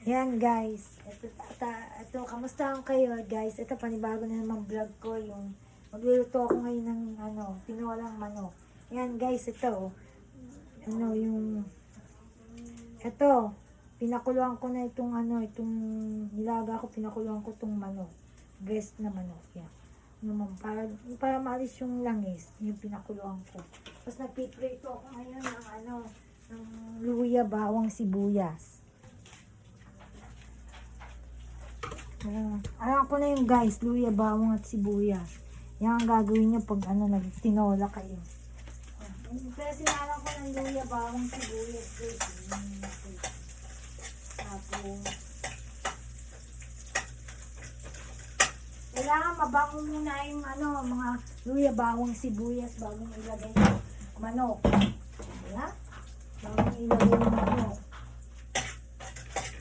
Yan guys, ito, kamusta kayo guys? Ito panibago na naman vlog ko, yung magluluto ako ngayon ng tinolang manok. Yan guys, ito, ito, pinakuluan ko na itong nilaga ko, pinakuluan ko itong manok, breast na manok, yan. Para maalis yung langis, yung pinakuluan ko. Tapos nagpiprito ako ngayon ng luya, bawang, sibuyas. Alam ko na yung guys, luya, bawang at sibuyas. Yan ang gagawin nyo pag nagtinola kayo. Pero sinalang ko ng luya, bawang, sibuyas. Tapos, kailangan mabango muna yung mga luya, bawang, sibuyas bago ilagay yung manok. Kaya, bago ilagay yung manok.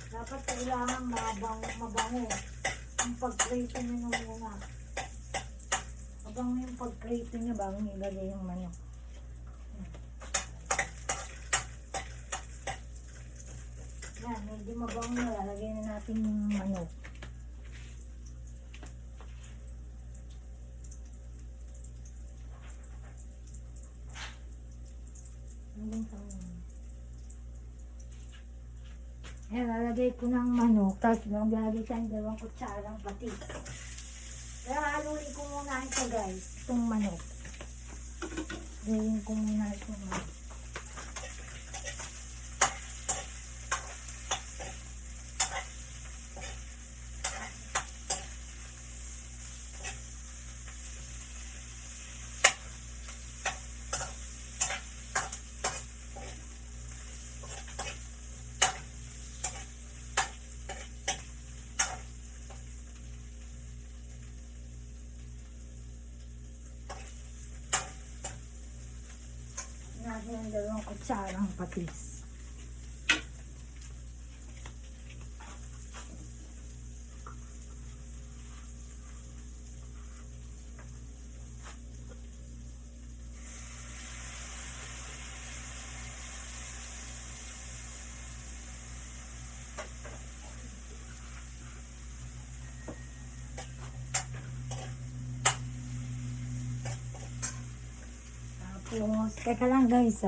Dapat kailangan mabango. Yung pag-prito nyo muna. Mabango yung pag-prito nyo bago ilagay yung manok. Yan, medyo mabango na. Lalagay na natin yung manok. Ayan, lalagay ko ng manok. Tapos lalagay tayo ng 2 kutsarang patis. Kaya haluin ko muna ito guys. Itong manok. Haluin ko muna itong manok. Natin ang 2 kutsarang patis. Tapos, teka lang guys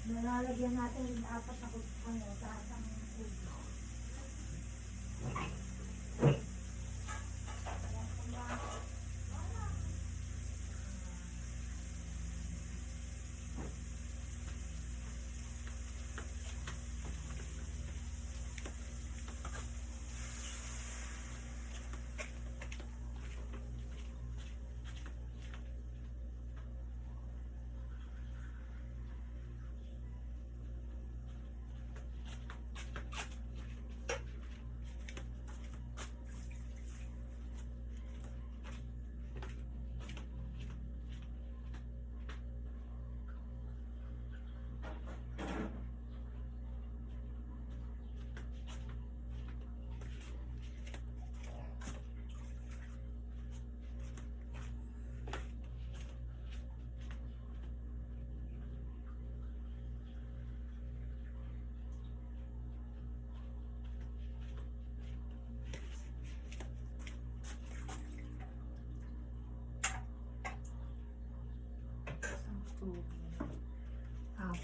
Nalalagyan natin yung 4 na taas ang ulo.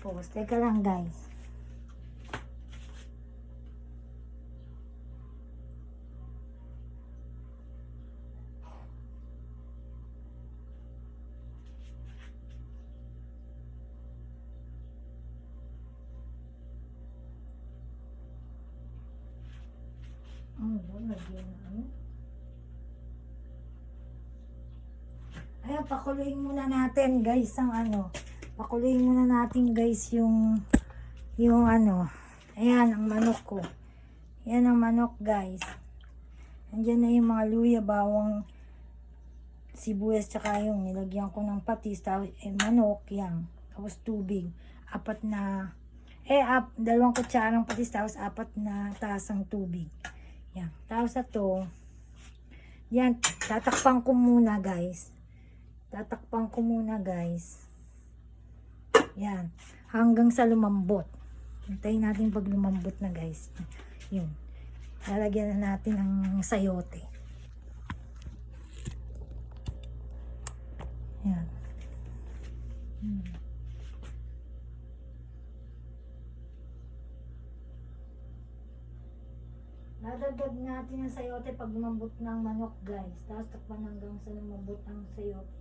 Tapos, teka lang guys. Ayan, pakuluin muna natin guys pakuluin muna natin guys yung ayan ang manok ko. Ayan ang manok guys. Andiyan na yung mga luya, bawang, sibuyas, tsaka yung nilagyan ko ng patis, tapos manok yan. Tapos tubig. 2 kutsarang patis, tapos 4 na tasang tubig. Yan. Tapos ito, yan, tatakpan ko muna guys. Yan. Hanggang sa lumambot. Hintayin natin pag lumambot na guys. Yun. Lalagyan na natin ng sayote. Yan. Dadagdag natin ang sayote pag lumambot ng manok guys. Tapos takpan hanggang sa lumambot ang sayote.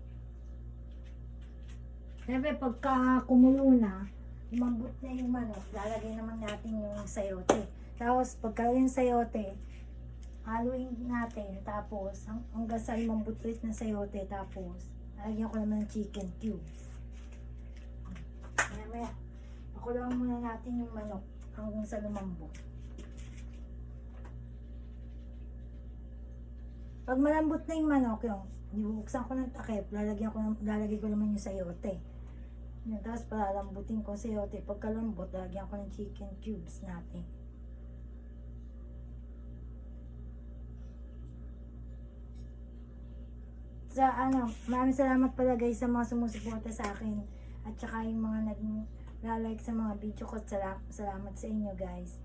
Siyempre pagka kumulo na, lumambot na yung manok, lalagay naman natin yung sayote. Tapos pagkalagay yung sayote, haluin natin. Tapos hanggang sa lumambot ulit ng sayote. Tapos lalagyan ko naman ng chicken cubes. Maya, pakuluan muna natin yung manok hanggang sa lumambot. Pag malambot na yung manok, yung nibubuksan ko ng takip, lalagay ko naman yung sayote. Yun, tapos palalambutin ko sayote. Pagkalambot, lalagyan ko ng chicken cubes natin. Maraming salamat pala guys sa mga sumusuporta sa akin. At saka yung mga nag-like sa mga video ko. Salamat sa inyo guys.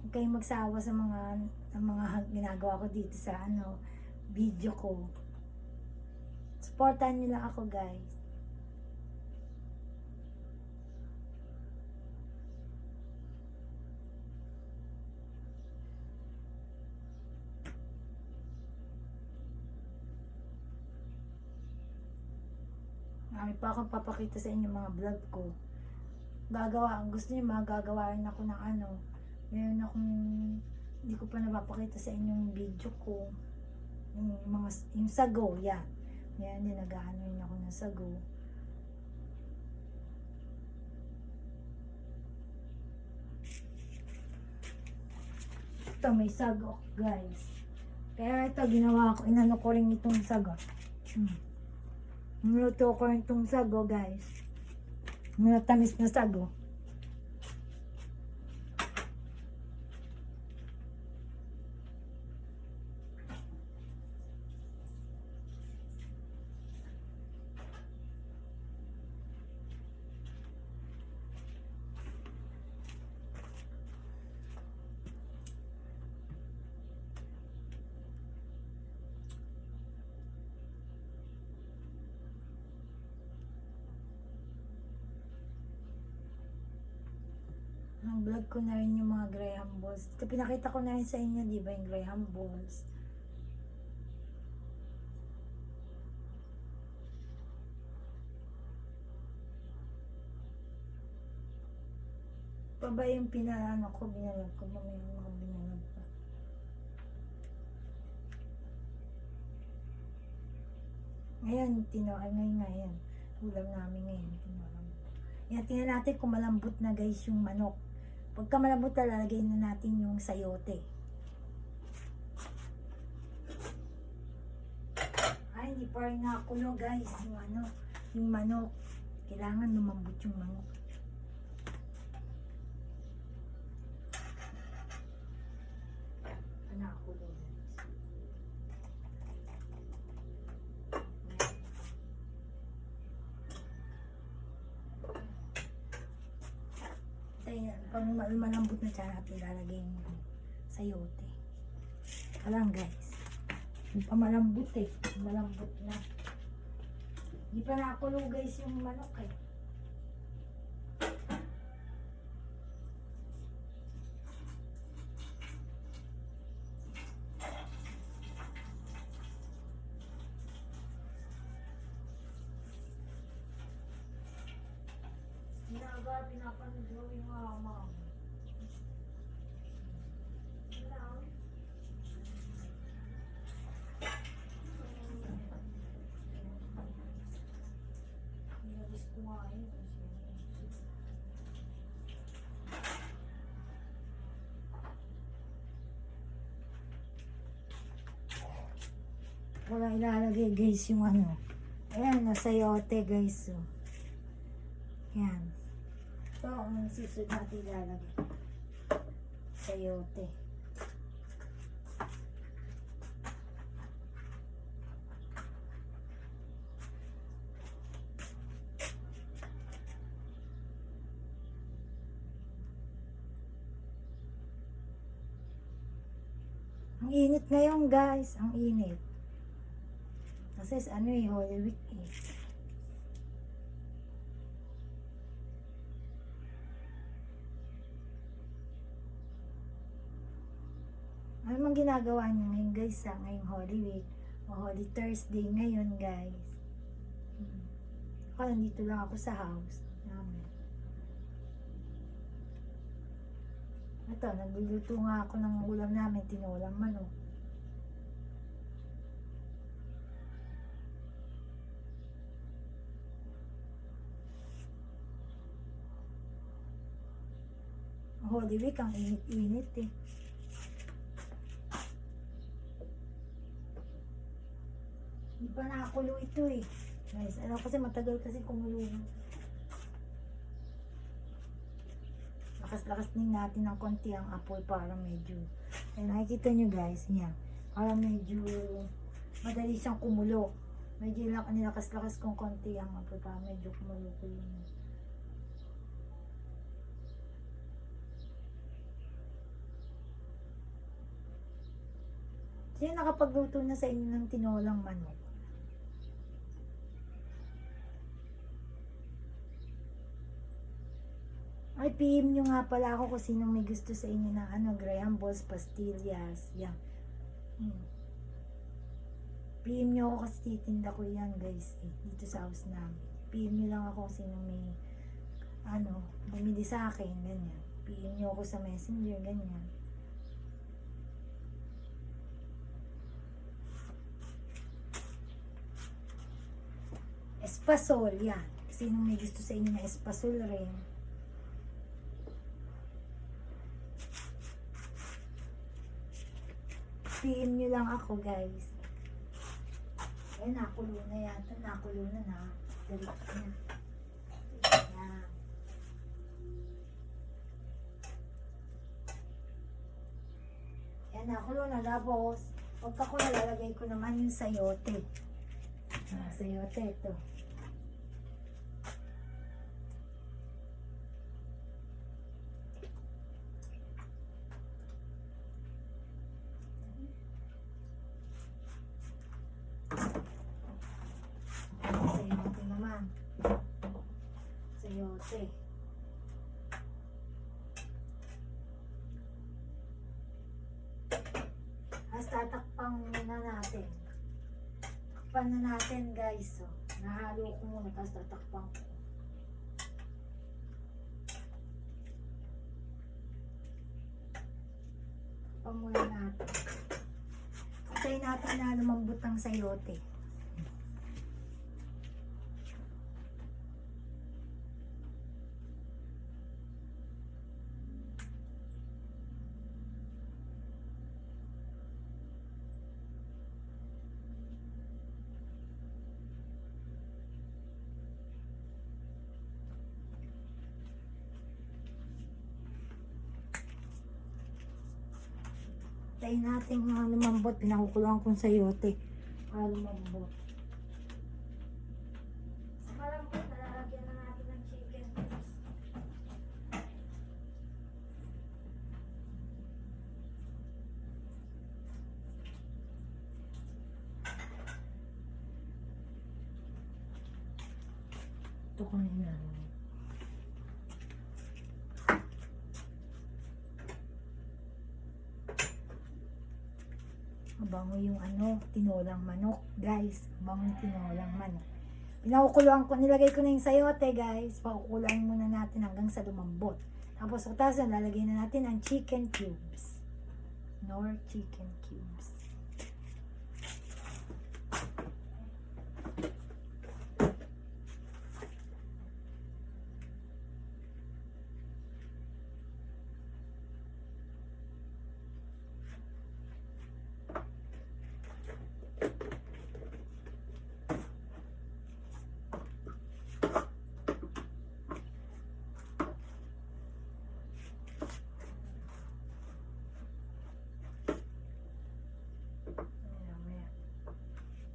Huwag kayong magsawa sa mga ginagawa ko dito sa video ko. Supportan nyo lang ako guys. Marami pa akong papakita sa inyo mga vlog ko. Gusto niyo magagawain ako ng meron akong hindi ko pa napapakita sa inyong video ko. Yung sago, yan. Yan, nag-aano ako ng sago. Ito, may sago, guys. Kaya ito, ginawa ko, inano ko rin itong sago. Niluto ko rin itong sago, guys. Matamis na sago. Ang vlog ko na rin yung mga Graham balls. Pinakita ko na rin sa inyo, di ba, yung Graham balls. Pa ba yung binalag ko, mamaya yung mga binalag pa. Ngayon, ngayon. Ulam namin ngayon, Yan, tingnan natin kung malambot na guys yung manok. Pagka malambot na, lalagay na natin yung sayote. Ay, hindi pa rin nakakulo guys yung manok. Kailangan lumambot yung manok. Nakakulo guys. Pag malambot na siya natin lalagay yung sayote. Alam guys, hindi pa malambot malambot na. Hindi pa nakakulo guys yung manok pinapanood mo yung mama. Nilabis ko nga yun. Wala ilalagay guys yung ayan, nasa yote guys. So. Yan. Ito ang susunod natin ilalagay. Sayote. Ang init ngayon guys, ang init. Kasi ano eh, Holy Week eh. Ano mang ginagawa niyo ngayon guys ngayong Holy Week o Holy Thursday ngayon guys? Ako nandito lang ako sa house namin. Ito, nagluluto nga ako ng ulam namin, tinolang manok. Holy Week, ang init-init eh. Hindi pa nakakulo ito eh. Guys, ano kasi matagal kasi kumulo. Lakas-lakas din natin ng konti ang apoy para medyo. Ay, nakikita nyo guys, yan. Para medyo madali siyang kumulo. Medyo nilakas-lakas kong konti ang apoy para medyo kumulo-kulo. Sino nakapagluto na sa inyo ng tinolang manok? Ay, PM nyo nga pala ako kung sinong may gusto sa inyo ng graham balls, pastillas, yan. PM nyo ako kasi titinda ko yan guys, dito sa house namin. PM nyo lang ako kung sinong may, bumili sa akin, ganyan. PM nyo ako sa messenger, ganyan. Espasol, yan. Sinong may gusto sa inyo na espasol rin. PM nyo lang ako guys. Ayan, nakulo na yan. Nakulo na na. Dali na. Ayan. Ayan, nakulo na. Tapos, pagkakulo, lalagay ko naman yung sayote. Sayote, ito. Sayote naman. Sayote. As tatakpang muna natin. Takpan na natin guys. So, nahalo ko muna tapos tatakpang ko. Takpan muna natin. Try natin na lumambot ang sayote. Tayo natin mga lumambot. Pinakukulang kong sayote para lumambot. Sa malambot, nalalagyan na natin ng chicken cubes. Ito ko na. Mabango yung tinolang manok, guys. Mabango yung tinolang manok. Pinakukuluan ko, nilagay ko na yung sayote, guys. Pakukuluan muna natin hanggang sa lumambot. Tapos, utasan, lalagay na natin ang chicken cubes. Nor chicken cubes.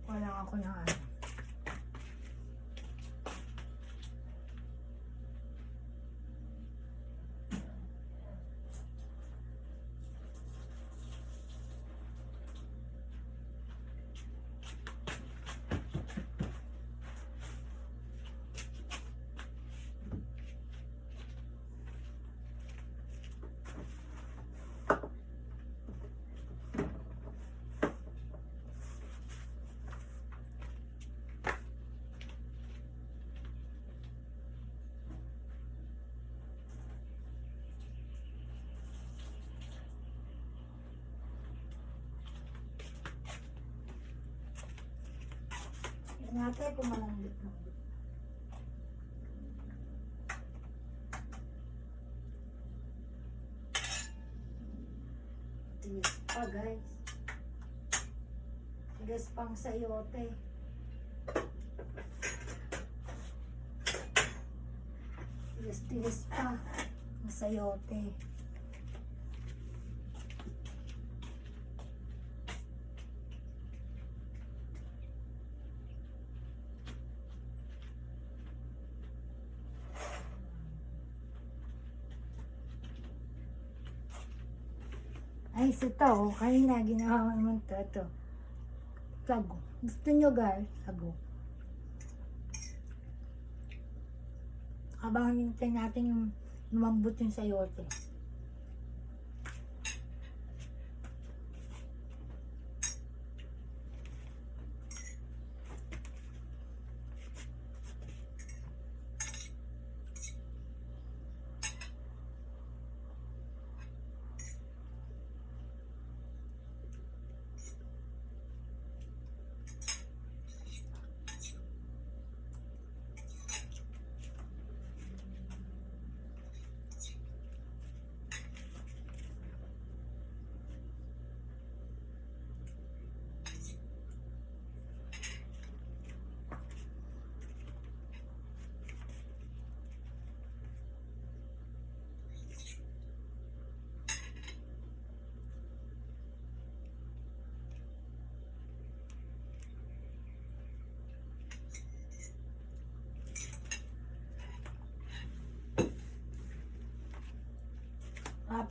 Wala ako ng Ate, pumalambot na. Tigas pa, guys. Tigas pang sayote. Tigas pa ang sayote. Ay, ito, kanina ginawa naman ito. Sago. Gusto nyo, guys? Sago. Habang hinintay natin yung lumambot yung sayote.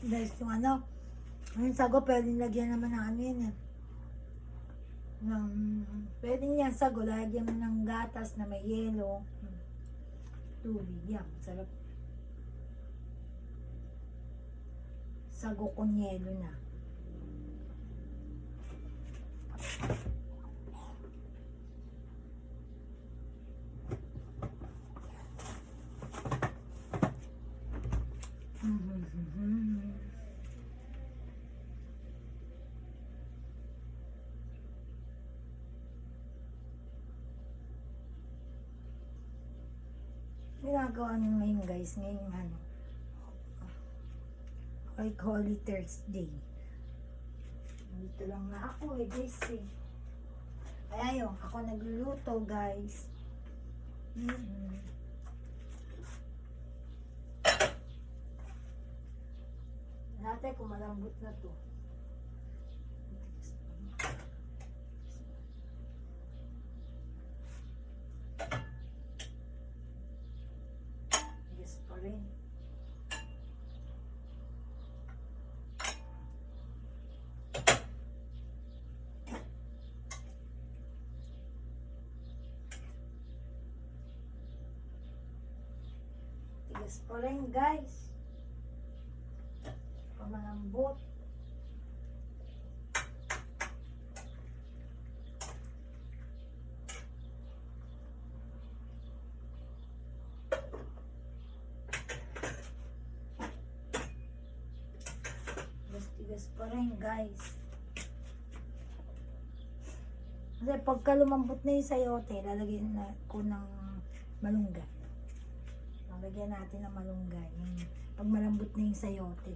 Guys, yung yung sago, pwedeng lagyan naman ng ano yun eh. Pwedeng yan sago, lagyan mo ng gatas na may yelo. Tubig, yan. Sarap. Sago con yelo na. Ginagawa nyo ngayon, guys, ngayon like Holy Thursday. Dito lang na ako guys eh. Kaya yun, ako nagluluto, guys. Natin kung malambot na to. Yes pa rin. Tigas pa rin, guys. Malambot. Tigas pa rin, guys. Kasi pagka lumambot na yung sayote, lalagyan na ko ng malunggay. Lalagyan natin ng malunggay. Pag malambot na yung sayote.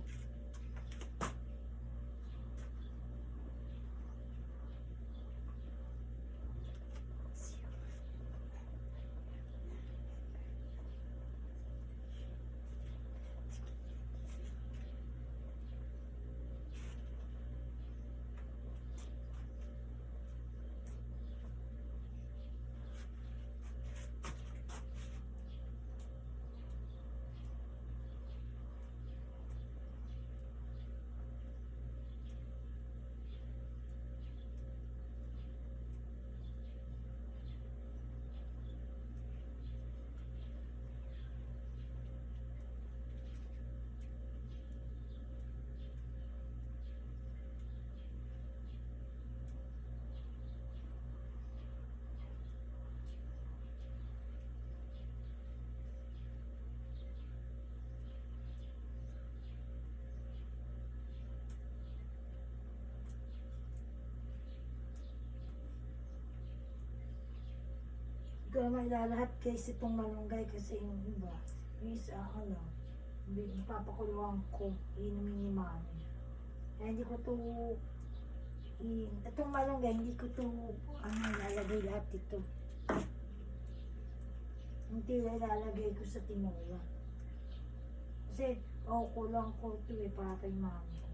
Hindi ko naman ilalahat guys itong malunggay kasi yung iba. Yung isa, papakuluan ko. Inumin ni mami. Kaya hindi ko to, itong malunggay, hindi ko to, ilalagay lahat ito. Hindi ilalagay ko sa tinola. Kasi, kulang ko ito para kay mami ko.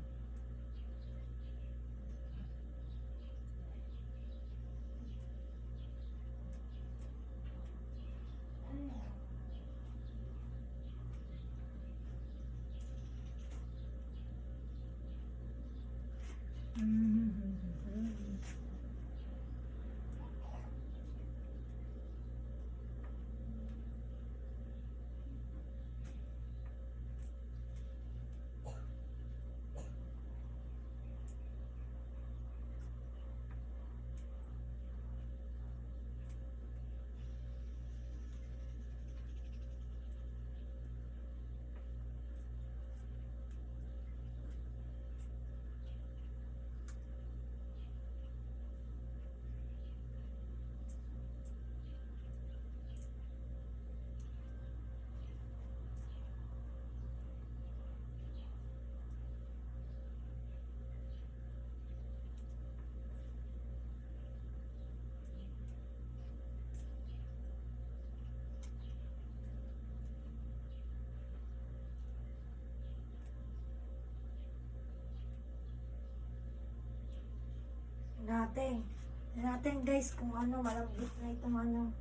natin guys kung malambot na itong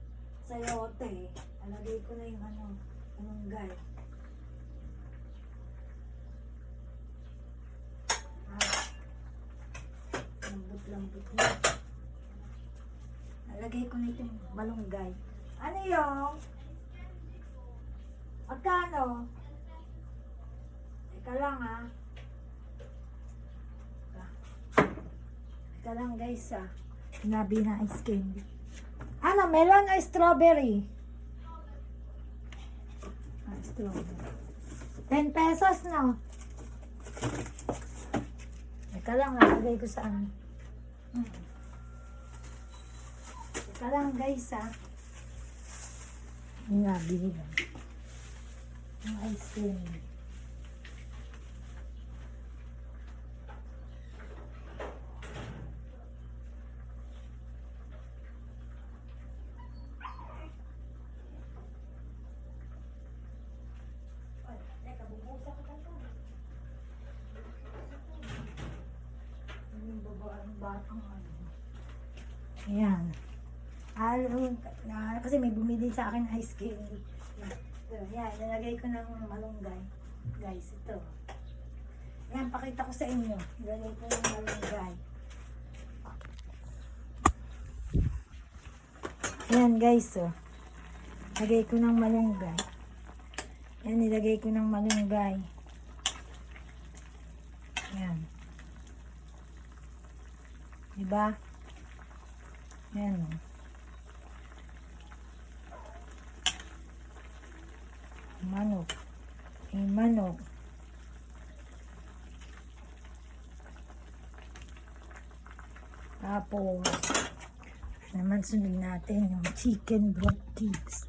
sayote. Alagay ko na yung malunggay. Lambot na. Alagay ko na itong malunggay. Ano yung? Magkano? Teka lang Teka lang guys Sinabi na ice candy. Melon o strawberry? Strawberry. 10 pesos no? Teka lang, nalagay ko sa Teka lang guys Yung nabili lang. Yung ice candy. Ayan. Kasi may bumili sa akin ice candy. Yan, nilagay ko ng malunggay. Guys, ito. Yan, pakita ko sa inyo. Nilagay ko ng malunggay. Yan guys, Nilagay ko ng malunggay. Yan, nilagay ko ng malunggay. Yan. Diba? Yan manok. Manok. Tapos naman sunod natin yung chicken broth cubes.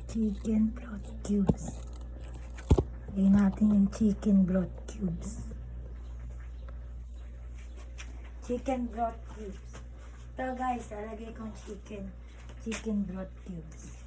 Chicken broth cubes. Lagyan natin yung chicken broth cubes. Chicken broth cubes. Ito guys, lalagay kong chicken broth cubes.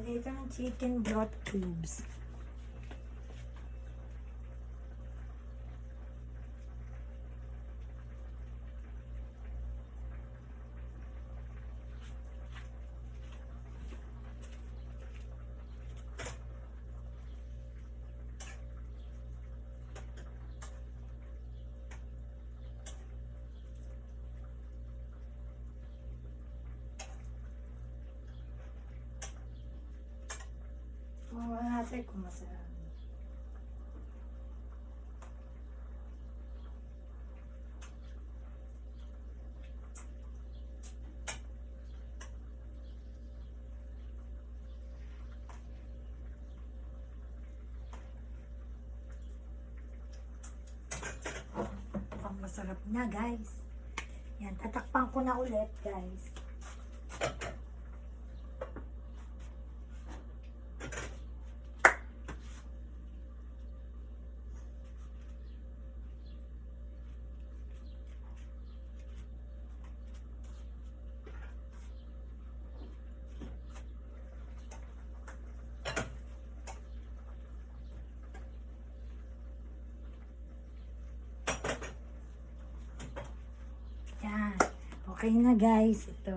Lalagay ko ng chicken broth cubes. Natin kung masarap. sarap na guys. Yan, tatakpan ko na ulit guys. Yan. Okay na guys. Ito.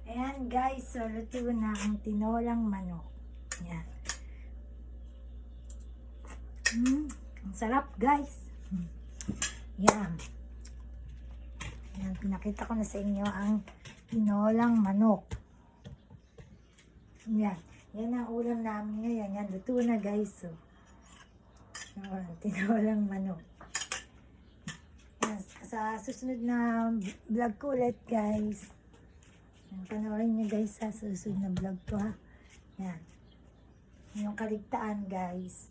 Ayan guys, so luto na ang tinolang manok. Yan. Ang sarap guys. Yan. Yan, pinakita ko na sa inyo ang tinolang manok. Yan. Yan ang ulam namin ngayon. Yan, luto na guys. So, tinolang manok. Yan, sa susunod na vlog ko ulit guys. Panoorin nyo guys sa susunod na vlog ko ha. Yan. Yung kaligtaan guys.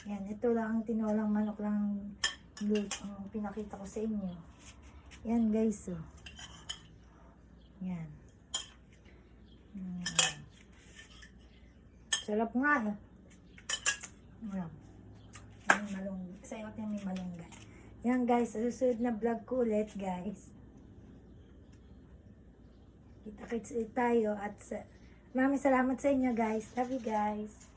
Yan. Ito lang ang tinolang manok lang ang pinakita ko sa inyo. Yan guys. So. Yan. Sarap nga eh. Yan. Sa iyo natin may malunggay. Yan guys, sa susunod na vlog ko ulit guys. Kita-kits ulit tayo at maraming salamat sa inyo guys. Love you guys.